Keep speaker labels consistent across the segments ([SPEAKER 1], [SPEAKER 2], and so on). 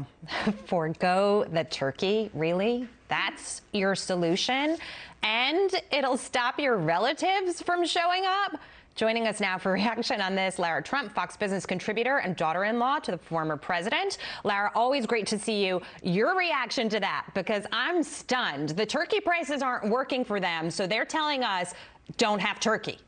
[SPEAKER 1] Wow. Forgo the turkey? Really? That's your solution? And it'll stop your relatives from showing up? Joining us now for reaction on this, Lara Trump, Fox Business contributor and daughter-in-law to the former president. Lara, always great to see you. Your reaction to that, because I'm stunned. The turkey prices aren't working for them, so they're telling us don't have turkey.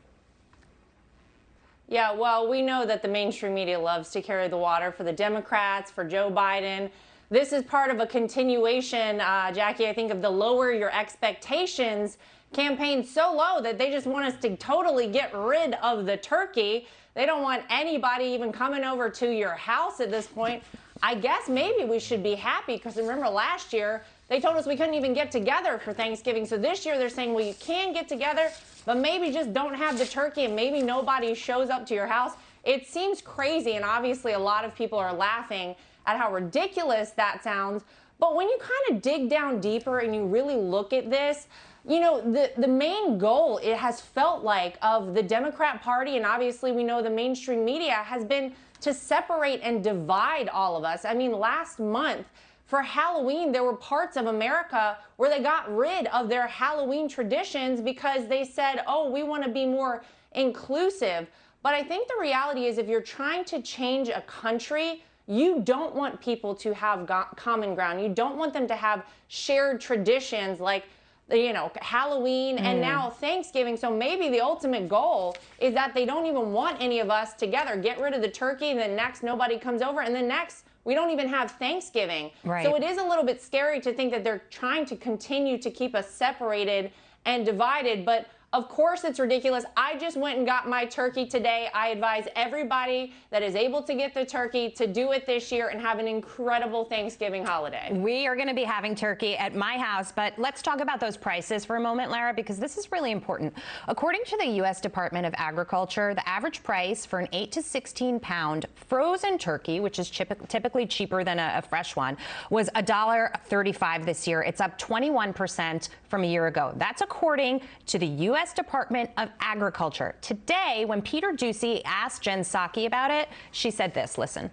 [SPEAKER 2] Yeah, well, we know that the mainstream media loves to carry the water for the Democrats, for Joe Biden. This is part of a continuation, Jackie, I think, of the lower your expectations campaign so low that they just want us to totally get rid of the turkey. They don't want anybody even coming over to your house at this point. I guess maybe we should be happy because remember last year they told us we couldn't even get together for Thanksgiving. So this year they're saying, well, you can get together, but maybe just don't have the turkey and maybe nobody shows up to your house. It seems crazy, and obviously a lot of people are laughing at how ridiculous that sounds. But when you kind of dig down deeper and you really look at this, you know, the main goal, it has felt like, of the Democrat Party, and obviously we know the mainstream media, has been to separate and divide all of us. I mean, last month for Halloween, there were parts of America where they got rid of their Halloween traditions because they said, oh, we want to be more inclusive. But I think the reality is if you're trying to change a country, you don't want people to have common ground. You don't want them to have shared traditions like, you know, Halloween and now Thanksgiving. So maybe the ultimate goal is that they don't even want any of us together. Get rid of the turkey, and then next nobody comes over, and then next we don't even have Thanksgiving.
[SPEAKER 1] Right.
[SPEAKER 2] So it is a little bit scary to think that they're trying to continue to keep us separated and divided. But of course it's ridiculous. I just went and got my turkey today. I advise everybody that is able to get the turkey to do it this year and have an incredible Thanksgiving holiday.
[SPEAKER 1] We are going to be having turkey at my house, but let's talk about those prices for a moment, Lara, because this is really important. According to the U.S. Department of Agriculture, the average price for an 8 to 16 pound frozen turkey, which is typically cheaper than a fresh one, was $1.35 this year. It's up 21% from a year ago. That's according to the U.S. Department of Agriculture. Today, when Peter Doocy asked Jen Psaki about it, she said this. Listen.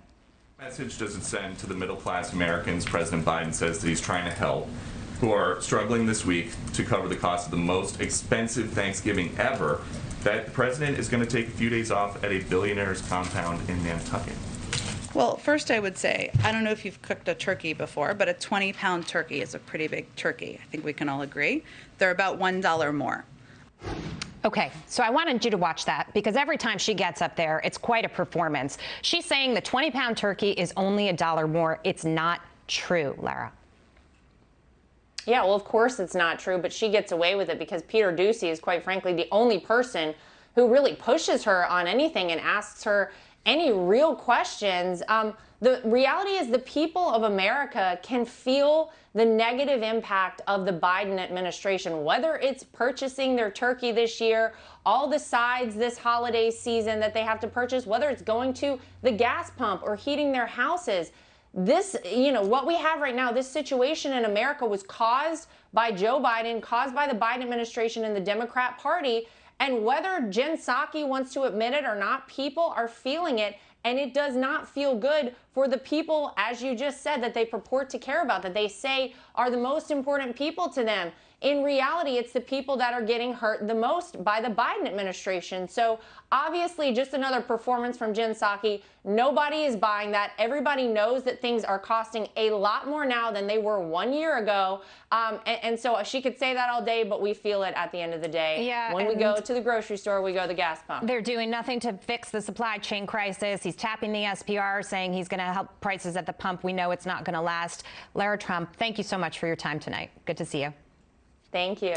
[SPEAKER 3] Message does it send to the middle-class Americans President Biden says that he's trying to help, who are struggling this week to cover the cost of the most expensive Thanksgiving ever, that the president is going to take a few days off at a billionaire's compound in Nantucket?
[SPEAKER 4] Well, first I would say, I don't know if you've cooked a turkey before, but a 20-pound turkey is a pretty big turkey. I think we can all agree. They're about $1 more.
[SPEAKER 1] Okay, so I wanted you to watch that because every time she gets up there, it's quite a performance. She's saying the 20-pound turkey is only $1 more. It's not true, Lara.
[SPEAKER 2] Yeah, well, of course it's not true, but she gets away with it because Peter Doocy is, quite frankly, the only person who really pushes her on anything and asks her any real questions. The reality is the people of America can feel the negative impact of the Biden administration, whether it's purchasing their turkey this year, all the sides this holiday season that they have to purchase, whether it's going to the gas pump or heating their houses. This, you know, what we have right now, this situation in America was caused by Joe Biden, caused by the Biden administration and the Democrat Party. And whether Jen Psaki wants to admit it or not, people are feeling it. And it does not feel good for the people, as you just said, that they purport to care about, that they say are the most important people to them. In reality, it's the people that are getting hurt the most by the Biden administration. So obviously, just another performance from Jen Psaki. Nobody is buying that. Everybody knows that things are costing a lot more now than they were 1 year ago. And so she could say that all day, but we feel it at the end of the day.
[SPEAKER 1] Yeah,
[SPEAKER 2] when we go to the grocery store, we go to the gas pump.
[SPEAKER 1] They're doing nothing to fix the supply chain crisis. He's tapping the SPR, saying he's going to help prices at the pump. We know it's not going to last. Lara Trump, thank you so much for your time tonight. Good to see you.
[SPEAKER 2] Thank you.